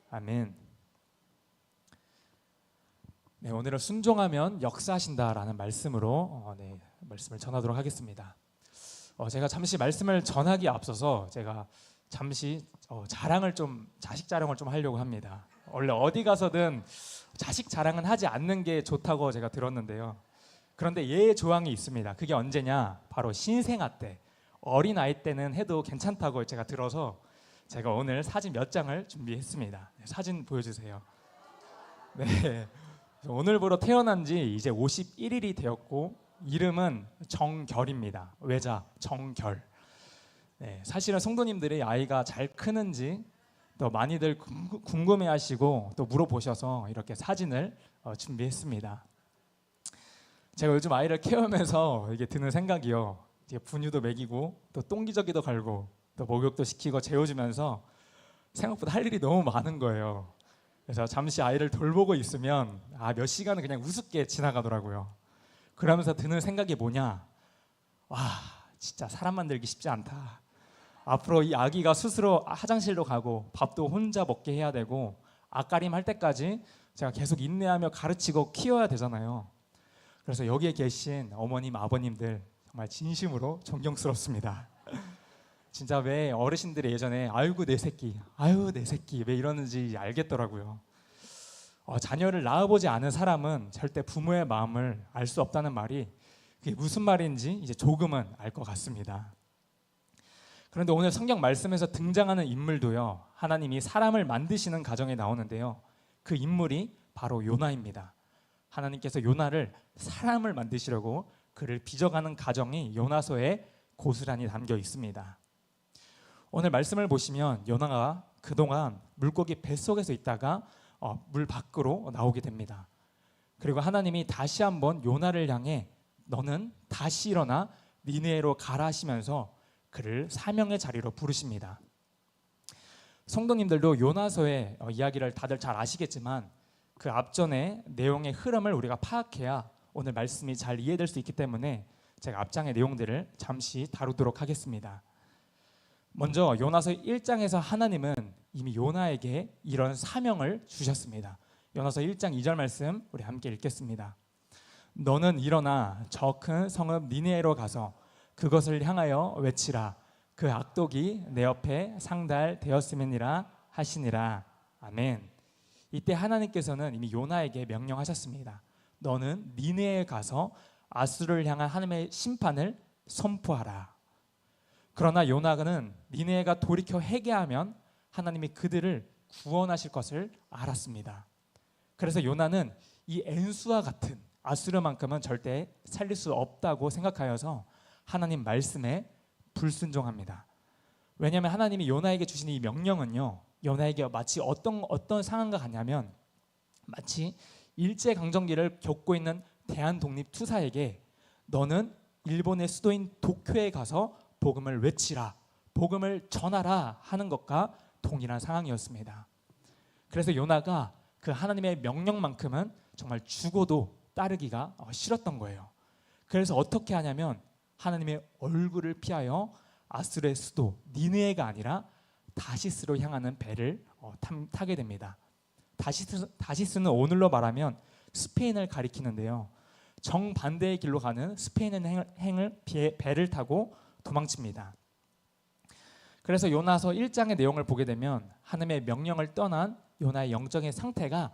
아멘. 네, 오늘은 순종하면 역사하신다라는 말씀으로 말씀을 전하도록 하겠습니다. 제가 잠시 말씀을 전하기에 앞서서 제가 잠시 자식 자랑을 좀 하려고 합니다. 원래 어디 가서든 자식 자랑은 하지 않는 게 좋다고 제가 들었는데요. 그런데 예의 조항이 있습니다. 그게 언제냐? 바로 신생아 때, 어린아이 때는 해도 괜찮다고 제가 들어서 제가 오늘 사진 몇 장을 준비했습니다. 사진 보여주세요. 네, 오늘부로 태어난 지 이제 51일이 되었고 이름은 정결입니다. 외자 정결. 네, 사실은 성도님들이 아이가 잘 크는지 또 많이들 궁금해하시고 또 물어보셔서 이렇게 사진을 준비했습니다. 제가 요즘 아이를 케어하면서 이게 드는 생각이요. 이제 분유도 먹이고 또 똥기저귀도 갈고 또 목욕도 시키고 재워주면서 생각보다 할 일이 너무 많은 거예요. 그래서 잠시 아이를 돌보고 있으면 몇 시간은 그냥 우습게 지나가더라고요. 그러면서 드는 생각이 뭐냐? 와, 진짜 사람 만들기 쉽지 않다. 앞으로 이 아기가 스스로 화장실도 가고 밥도 혼자 먹게 해야 되고 앞가림 할 때까지 제가 계속 인내하며 가르치고 키워야 되잖아요. 그래서 여기에 계신 어머님, 아버님들 정말 진심으로 존경스럽습니다. 진짜 왜 어르신들이 예전에 아이고 내 새끼, 아유 내 새끼 왜 이러는지 알겠더라고요. 자녀를 낳아보지 않은 사람은 절대 부모의 마음을 알 수 없다는 말이 그게 무슨 말인지 이제 조금은 알 것 같습니다. 그런데 오늘 성경 말씀에서 등장하는 인물도요, 하나님이 사람을 만드시는 가정에 나오는데요, 그 인물이 바로 요나입니다. 하나님께서 요나를 사람을 만드시려고 그를 빚어가는 가정이 요나서에 고스란히 담겨 있습니다. 오늘 말씀을 보시면 요나가 그동안 물고기 뱃속에서 있다가 물 밖으로 나오게 됩니다. 그리고 하나님이 다시 한번 요나를 향해 너는 다시 일어나 니느웨로 가라 하시면서 그를 사명의 자리로 부르십니다. 성도님들도 요나서의 이야기를 다들 잘 아시겠지만 그 앞전의 내용의 흐름을 우리가 파악해야 오늘 말씀이 잘 이해될 수 있기 때문에 제가 앞장의 내용들을 잠시 다루도록 하겠습니다. 먼저 요나서 1장에서 하나님은 이미 요나에게 이런 사명을 주셨습니다. 요나서 1장 2절 말씀 우리 함께 읽겠습니다. 너는 일어나 저 큰 성읍 니느웨로 가서 그것을 향하여 외치라. 그 악독이 내 옆에 상달되었음이니라 하시니라. 아멘. 이때 하나님께서는 이미 요나에게 명령하셨습니다. 너는 니느웨에 가서 아수르를 향한 하나님의 심판을 선포하라. 그러나 요나는 니느웨가 돌이켜 회개하면 하나님이 그들을 구원하실 것을 알았습니다. 그래서 요나는 이 엔수와 같은 아수르만큼은 절대 살릴 수 없다고 생각하여서 하나님 말씀에 불순종합니다. 왜냐하면 하나님이 요나에게 주신 이 명령은요, 요나에게 마치 어떤 상황과 같냐면 마치 일제강점기를 겪고 있는 대한독립투사에게 너는 일본의 수도인 도쿄에 가서 복음을 외치라, 복음을 전하라 하는 것과 동일한 상황이었습니다. 그래서 요나가 그 하나님의 명령만큼은 정말 죽어도 따르기가 싫었던 거예요. 그래서 어떻게 하냐면 하나님의 얼굴을 피하여 아수르의 수도 니느웨가 아니라 다시스로 향하는 배를 타게 됩니다. 다시스는 오늘로 말하면 스페인을 가리키는데요, 정반대의 길로 가는 스페인의 배를 타고 도망칩니다. 그래서 요나서 1장의 내용을 보게 되면 하나님의 명령을 떠난 요나의 영적인 상태가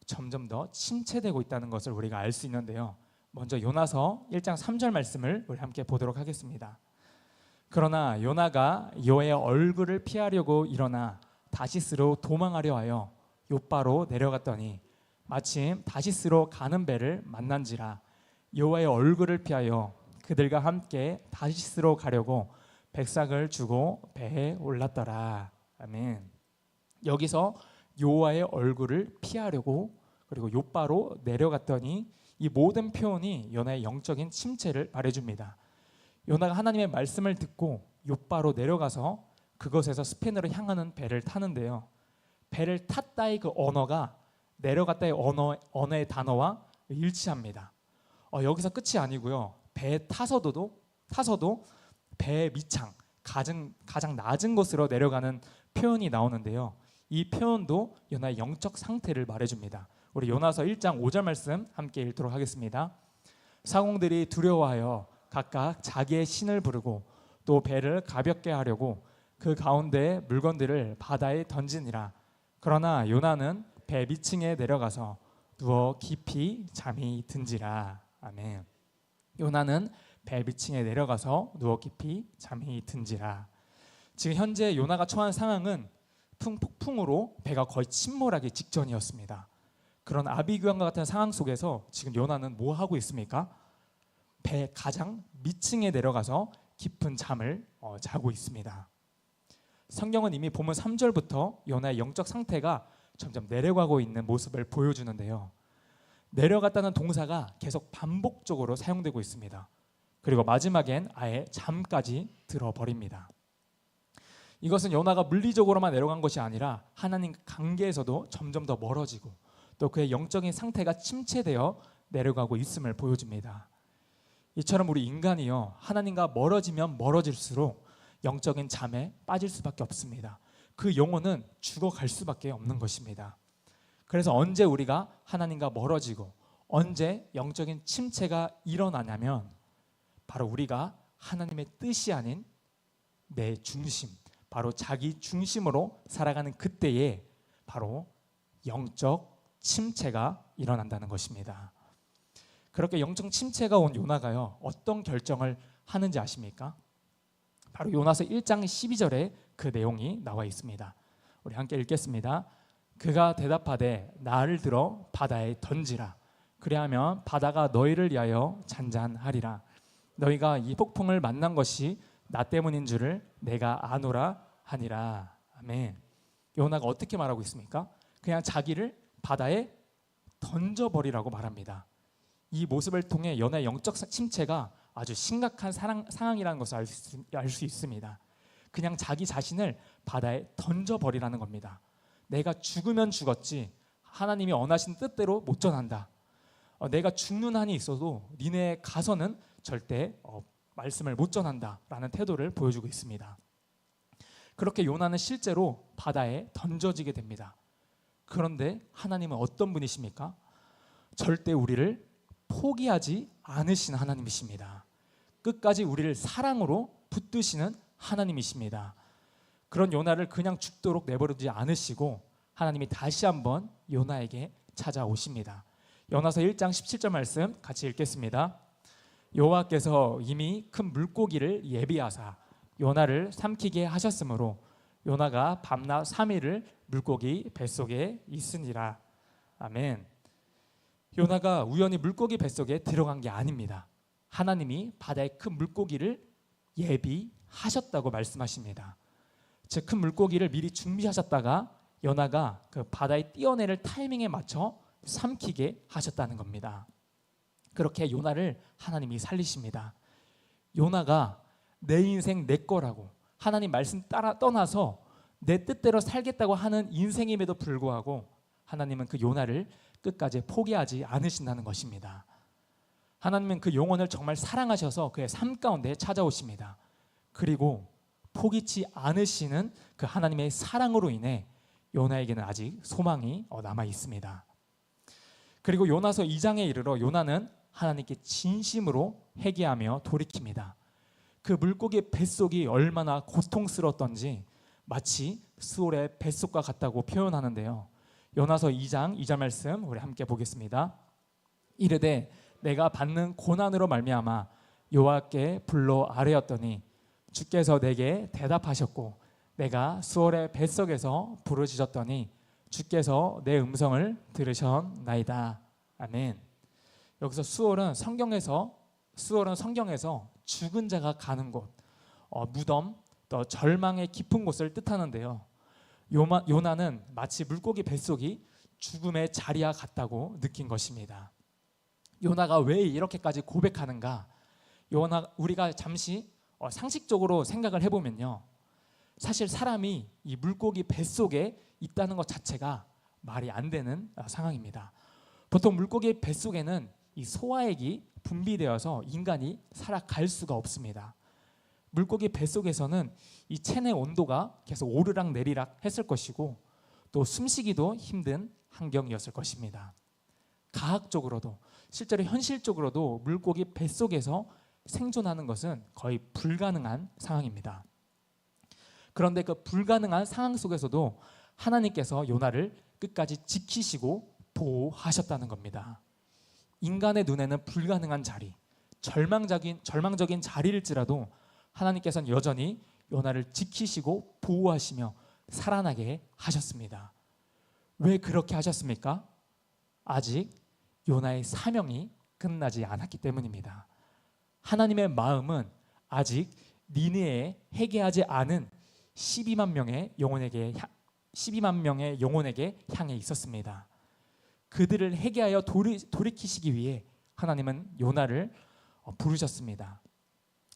점점 더 침체되고 있다는 것을 우리가 알 수 있는데요, 먼저 요나서 1장 3절 말씀을 우리 함께 보도록 하겠습니다. 그러나 요나가 여호와의 얼굴을 피하려고 일어나 다시스로 도망하려 하여 욥바로 내려갔더니 마침 다시스로 가는 배를 만난지라. 여호와의 얼굴을 피하여 그들과 함께 다시스로 가려고 백삭을 주고 배에 올랐더라. 아멘. 여기서 여호와의 얼굴을 피하려고 그리고 욥바로 내려갔더니 이 모든 표현이 요나의 영적인 침체를 말해줍니다. 요나가 하나님의 말씀을 듣고 욥바로 내려가서 그것에서 스페인으로 향하는 배를 타는데요, 배를 탔다의 그 언어가 내려갔다의 언어의 단어와 일치합니다. 여기서 끝이 아니고요, 배에 타서도 배의 밑창 가장 낮은 곳으로 내려가는 표현이 나오는데요, 이 표현도 요나의 영적 상태를 말해줍니다. 우리 요나서 1장 5절 말씀 함께 읽도록 하겠습니다. 사공들이 두려워하여 각각 자기의 신을 부르고 또 배를 가볍게 하려고 그 가운데 물건들을 바다에 던지니라. 그러나 요나는 배 밑층에 내려가서 누워 깊이 잠이 든지라. 아멘. 요나는 배 밑층에 내려가서 누워 깊이 잠이 든지라. 지금 현재 요나가 처한 상황은 폭풍으로 배가 거의 침몰하기 직전이었습니다. 그런 아비규환과 같은 상황 속에서 지금 요나는 뭐 하고 있습니까? 배 가장 밑층에 내려가서 깊은 잠을 자고 있습니다. 성경은 이미 본문 3절부터 요나의 영적 상태가 점점 내려가고 있는 모습을 보여주는데요. 내려갔다는 동사가 계속 반복적으로 사용되고 있습니다. 그리고 마지막엔 아예 잠까지 들어버립니다. 이것은 요나가 물리적으로만 내려간 것이 아니라 하나님 관계에서도 점점 더 멀어지고 또 그의 영적인 상태가 침체되어 내려가고 있음을 보여줍니다. 이처럼 우리 인간이요, 하나님과 멀어지면 멀어질수록 영적인 잠에 빠질 수밖에 없습니다. 그 영혼은 죽어갈 수밖에 없는 것입니다. 그래서 언제 우리가 하나님과 멀어지고 언제 영적인 침체가 일어나냐면 바로 우리가 하나님의 뜻이 아닌 내 중심, 바로 자기 중심으로 살아가는 그때에 바로 영적 침체가 일어난다는 것입니다. 그렇게 영적 침체가 온 요나가요, 어떤 결정을 하는지 아십니까? 바로 요나서 1장 12절에 그 내용이 나와 있습니다. 우리 함께 읽겠습니다. 그가 대답하되 나를 들어 바다에 던지라. 그리하면 바다가 너희를 위하여 잔잔하리라. 너희가 이 폭풍을 만난 것이 나 때문인 줄을 내가 아노라 하니라. 아멘. 요나가 어떻게 말하고 있습니까? 그냥 자기를 바다에 던져버리라고 말합니다. 이 모습을 통해 요나의 영적 침체가 아주 심각한 상황이라는 것을 알 수 있습니다. 그냥 자기 자신을 바다에 던져버리라는 겁니다. 내가 죽으면 죽었지 하나님이 원하신 뜻대로 못 전한다. 내가 죽는 한이 있어도 니네 가서는 절대 말씀을 못 전한다라는 태도를 보여주고 있습니다. 그렇게 요나는 실제로 바다에 던져지게 됩니다. 그런데 하나님은 어떤 분이십니까? 절대 우리를 포기하지 않으신 하나님이십니다. 끝까지 우리를 사랑으로 붙드시는 하나님이십니다. 그런 요나를 그냥 죽도록 내버려두지 않으시고 하나님이 다시 한번 요나에게 찾아오십니다. 요나서 1장 17절 말씀 같이 읽겠습니다. 여호와께서 이미 큰 물고기를 예비하사 요나를 삼키게 하셨으므로 요나가 밤낮 3일을 물고기 뱃속에 있으니라. 아멘. 요나가 우연히 물고기 뱃속에 들어간 게 아닙니다. 하나님이 바다에 큰 물고기를 예비하셨다고 말씀하십니다. 즉 큰 물고기를 미리 준비하셨다가 요나가 그 바다에 뛰어내릴 타이밍에 맞춰 삼키게 하셨다는 겁니다. 그렇게 요나를 하나님이 살리십니다. 요나가 내 인생 내 거라고 하나님 말씀 따라 떠나서 내 뜻대로 살겠다고 하는 인생임에도 불구하고 하나님은 그 요나를 끝까지 포기하지 않으신다는 것입니다. 하나님은 그 영혼을 정말 사랑하셔서 그의 삶 가운데 찾아오십니다. 그리고 포기치 않으시는 그 하나님의 사랑으로 인해 요나에게는 아직 소망이 남아 있습니다. 그리고 요나서 2장에 이르러 요나는 하나님께 진심으로 회개하며 돌이킵니다. 그 물고기의 뱃속이 얼마나 고통스러웠던지 마치 수올의 뱃속과 같다고 표현하는데요. 요나서 2장 2절 말씀 우리 함께 보겠습니다. 이르되 내가 받는 고난으로 말미암아 여호와께 불러 아뢰었더니 주께서 내게 대답하셨고 내가 수올의 뱃속에서 부르짖었더니 주께서 내 음성을 들으셨나이다. 아멘. 여기서 수올은 성경에서 죽은 자가 가는 곳, 무덤, 또 절망의 깊은 곳을 뜻하는데요. 요나는 마치 물고기 뱃속이 죽음의 자리와 같다고 느낀 것입니다. 요나가 왜 이렇게까지 고백하는가? 우리가 잠시 상식적으로 생각을 해보면요, 사실 사람이 이 물고기 뱃속에 있다는 것 자체가 말이 안 되는 상황입니다. 보통 물고기 뱃속에는 이 소화액이 분비되어서 인간이 살아갈 수가 없습니다. 물고기 뱃속에서는 이 체내 온도가 계속 오르락 내리락 했을 것이고 또 숨쉬기도 힘든 환경이었을 것입니다. 가학적으로도 실제로 현실적으로도 물고기 뱃속에서 생존하는 것은 거의 불가능한 상황입니다. 그런데 그 불가능한 상황 속에서도 하나님께서 요나를 끝까지 지키시고 보호하셨다는 겁니다. 인간의 눈에는 불가능한 자리, 절망적인 자리일지라도 하나님께서는 여전히 요나를 지키시고 보호하시며 살아나게 하셨습니다. 왜 그렇게 하셨습니까? 아직 요나의 사명이 끝나지 않았기 때문입니다. 하나님의 마음은 아직 니느웨에 회개하지 않은 12만 명의 영혼에게 향해 있었습니다. 그들을 회개하여 돌이키시기 위해 하나님은 요나를 부르셨습니다.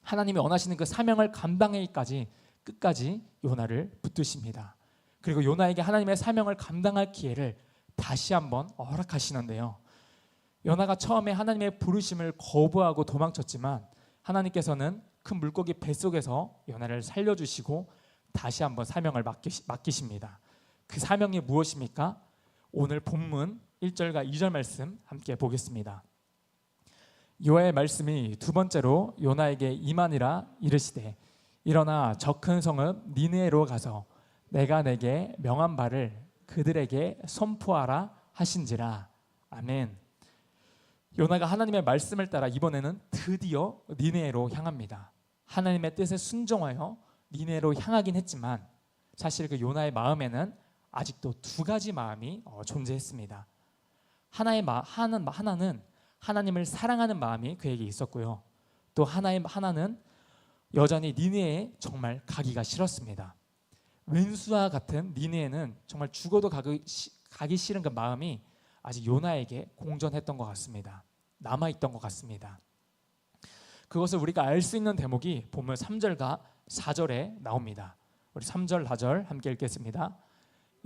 하나님이 원하시는 그 사명을 감당하기까지 끝까지 요나를 붙드십니다. 그리고 요나에게 하나님의 사명을 감당할 기회를 다시 한번 허락하시는데요. 요나가 처음에 하나님의 부르심을 거부하고 도망쳤지만 하나님께서는 큰 물고기 뱃속에서 요나를 살려주시고 다시 한번 사명을 맡기십니다. 그 사명이 무엇입니까? 오늘 본문 1절과 2절 말씀 함께 보겠습니다. 여호와의 말씀이 두 번째로 요나에게 임하니라 이르시되 일어나 저 큰 성읍 니느웨로 가서 내가 내게 명한 바를 그들에게 선포하라 하신지라. 아멘. 요나가 하나님의 말씀을 따라 이번에는 드디어 니느웨로 향합니다. 하나님의 뜻에 순종하여 니느웨로 향하긴 했지만 사실 그 요나의 마음에는 아직도 두 가지 마음이 존재했습니다. 하나는 하나님을 사랑하는 마음이 그에게 있었고요. 또 하나는 여전히 니느웨에 정말 가기가 싫었습니다. 왼수와 같은 니느웨는 정말 죽어도 가기 싫은 그 마음이 아직 요나에게 공존했던 것 같습니다. 남아있던 것 같습니다. 그것을 우리가 알 수 있는 대목이 본문 3절과 4절에 나옵니다. 우리 3절, 4절 함께 읽겠습니다.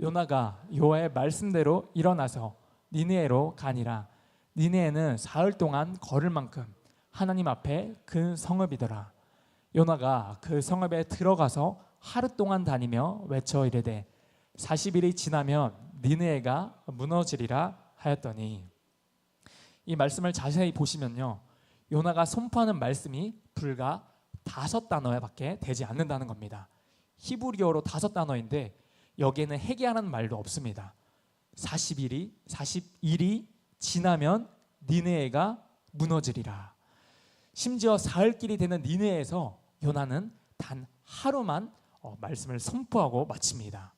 요나가 여호와의 말씀대로 일어나서 니느웨로 가니라. 니느웨는 사흘 동안 걸을 만큼 하나님 앞에 큰 성읍이더라. 요나가 그 성읍에 들어가서 하루 동안 다니며 외쳐 이르되 40일이 지나면 니느웨가 무너지리라 하였더니, 이 말씀을 자세히 보시면요, 요나가 선포하는 말씀이 불과 5단어밖에 되지 않는다는 겁니다. 히브리어로 5단어인데 여기에는 회개하라는 말도 없습니다. 40일이 지나면 니느웨가 무너지리라. 심지어 사흘길이 되는 니느웨에서 요나는 단 하루만 말씀을 선포하고 마칩니다.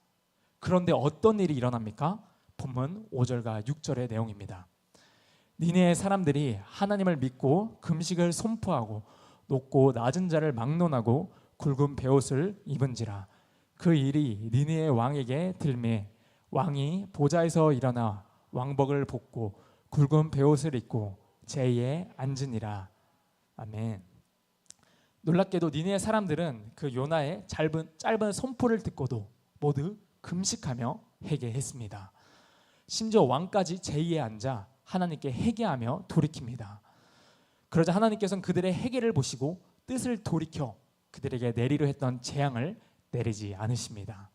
그런데 어떤 일이 일어납니까? 본문 5절과 6절의 내용입니다. 니느웨 사람들이 하나님을 믿고 금식을 선포하고 높고 낮은 자를 막론하고 굵은 베옷을 입은지라. 그 일이 니느웨 왕에게 들매 왕이 보좌에서 일어나 왕복을 벗고 굵은 베옷을 입고 제위에 앉으니라. 아멘. 놀랍게도 니느웨 사람들은 그 요나의 짧은 선포를 듣고도 모두 금식하며 회개했습니다. 심지어 왕까지 제위에 앉아 하나님께 회개하며 돌이킵니다. 그러자 하나님께서는 그들의 회개를 보시고 뜻을 돌이켜 그들에게 내리려 했던 재앙을 내리지 않으십니다.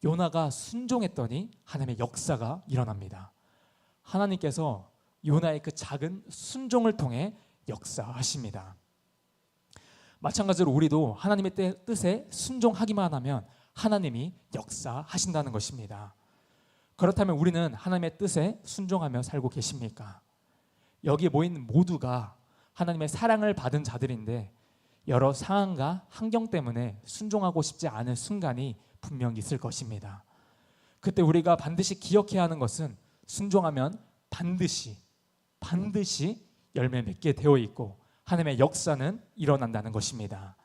요나가 순종했더니 하나님의 역사가 일어납니다. 하나님께서 요나의 그 작은 순종을 통해 역사하십니다. 마찬가지로 우리도 하나님의 뜻에 순종하기만 하면 하나님이 역사하신다는 것입니다. 그렇다면 우리는 하나님의 뜻에 순종하며 살고 계십니까? 여기 모인 모두가 하나님의 사랑을 받은 자들인데 여러 상황과 환경 때문에 순종하고 싶지 않은 순간이 분명히 있을 것입니다. 그때 우리가 반드시 기억해야 하는 것은 순종하면 반드시 열매 맺게 되어 있고 하나님의 역사는 일어난다는 것입니다.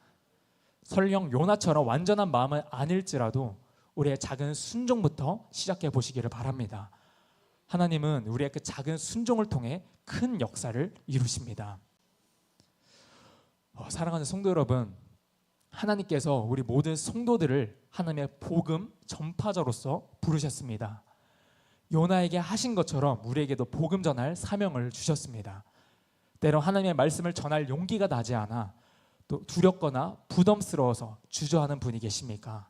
설령 요나처럼 완전한 마음은 아닐지라도 우리의 작은 순종부터 시작해 보시기를 바랍니다. 하나님은 우리의 그 작은 순종을 통해 큰 역사를 이루십니다. 사랑하는 성도 여러분, 하나님께서 우리 모든 성도들을 하나님의 복음 전파자로서 부르셨습니다. 요나에게 하신 것처럼 우리에게도 복음 전할 사명을 주셨습니다. 때로 하나님의 말씀을 전할 용기가 나지 않아 또 두렵거나 부담스러워서 주저하는 분이 계십니까?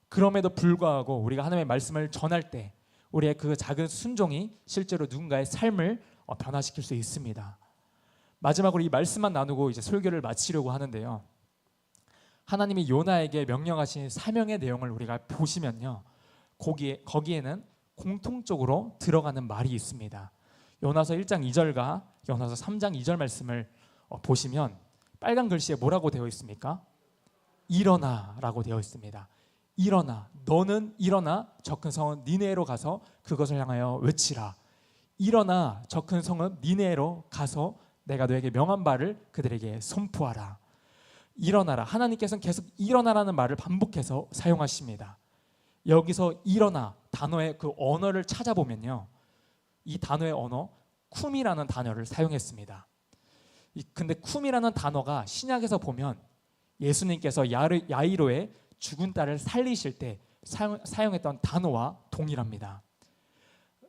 그럼에도 불구하고 우리가 하나님의 말씀을 전할 때 우리의 그 작은 순종이 실제로 누군가의 삶을 변화시킬 수 있습니다. 마지막으로 이 말씀만 나누고 이제 설교를 마치려고 하는데요. 하나님이 요나에게 명령하신 사명의 내용을 우리가 보시면요, 거기에는 공통적으로 들어가는 말이 있습니다. 요나서 1장 2절과 요나서 3장 2절 말씀을 보시면 빨간 글씨에 뭐라고 되어 있습니까? 일어나라고 되어 있습니다. 일어나, 너는 일어나 저 큰 성은 니네로 가서 그것을 향하여 외치라. 일어나 저 큰 성은 니네로 가서 내가 너에게 명한 바를 그들에게 선포하라. 일어나라. 하나님께서는 계속 일어나라는 말을 반복해서 사용하십니다. 여기서 일어나 단어의 그 언어를 찾아보면요, 이 단어의 언어 쿰이라는 단어를 사용했습니다. 근데 쿰이라는 단어가 신약에서 보면 예수님께서 야이로의 죽은 딸을 살리실 때 사용했던 단어와 동일합니다.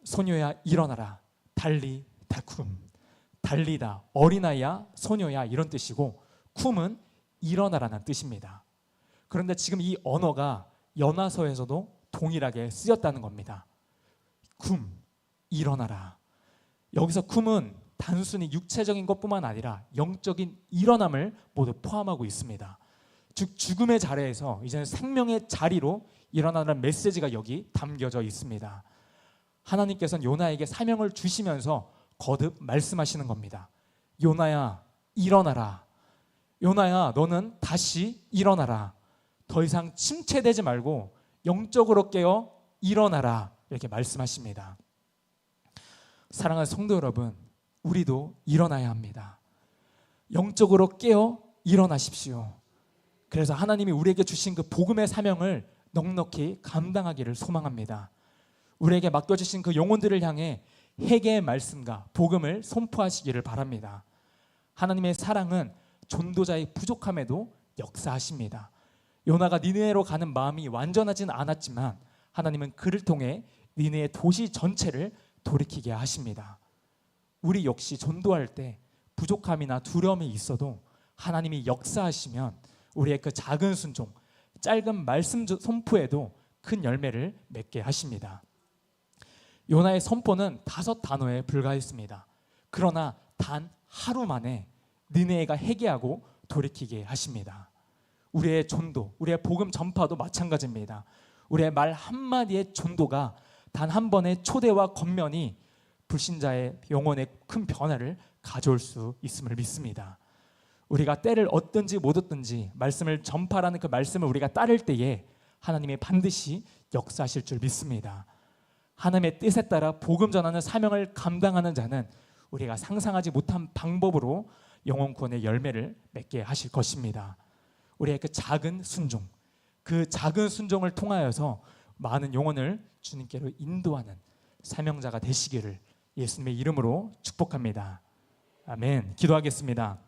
소녀야 일어나라, 달리 다쿰. 달리다, 어린아이야, 소녀야 이런 뜻이고 쿰은 일어나라는 뜻입니다. 그런데 지금 이 언어가 연화서에서도 동일하게 쓰였다는 겁니다. 쿰, 일어나라. 여기서 쿰은 단순히 육체적인 것뿐만 아니라 영적인 일어남을 모두 포함하고 있습니다. 즉 죽음의 자리에서 이제는 생명의 자리로 일어나는 메시지가 여기 담겨져 있습니다. 하나님께서는 요나에게 사명을 주시면서 거듭 말씀하시는 겁니다. 요나야 일어나라. 요나야 너는 다시 일어나라. 더 이상 침체되지 말고 영적으로 깨어 일어나라. 이렇게 말씀하십니다. 사랑하는 성도 여러분, 우리도 일어나야 합니다. 영적으로 깨어 일어나십시오. 그래서 하나님이 우리에게 주신 그 복음의 사명을 넉넉히 감당하기를 소망합니다. 우리에게 맡겨주신 그 영혼들을 향해 회개의 말씀과 복음을 선포하시기를 바랍니다. 하나님의 사랑은 전도자의 부족함에도 역사하십니다. 요나가 니느웨로 가는 마음이 완전하진 않았지만 하나님은 그를 통해 니느웨 도시 전체를 돌이키게 하십니다. 우리 역시 전도할 때 부족함이나 두려움이 있어도 하나님이 역사하시면 우리의 그 작은 순종, 짧은 말씀 선포에도 큰 열매를 맺게 하십니다. 요나의 선포는 5단어에 불과했습니다. 그러나 단 하루 만에 니느웨가 회개하고 돌이키게 하십니다. 우리의 전도, 우리의 복음 전파도 마찬가지입니다. 우리의 말 한마디의 전도가 단 한 번의 초대와 권면이 불신자의 영혼에 큰 변화를 가져올 수 있음을 믿습니다. 우리가 때를 얻든지 못 얻든지 말씀을 전파라는 그 말씀을 우리가 따를 때에 하나님이 반드시 역사하실 줄 믿습니다. 하나님의 뜻에 따라 복음 전하는 사명을 감당하는 자는 우리가 상상하지 못한 방법으로 영혼 구원의 열매를 맺게 하실 것입니다. 우리의 그 작은 순종, 그 작은 순종을 통하여서 많은 영혼을 주님께로 인도하는 사명자가 되시기를 예수님의 이름으로 축복합니다. 아멘. 기도하겠습니다.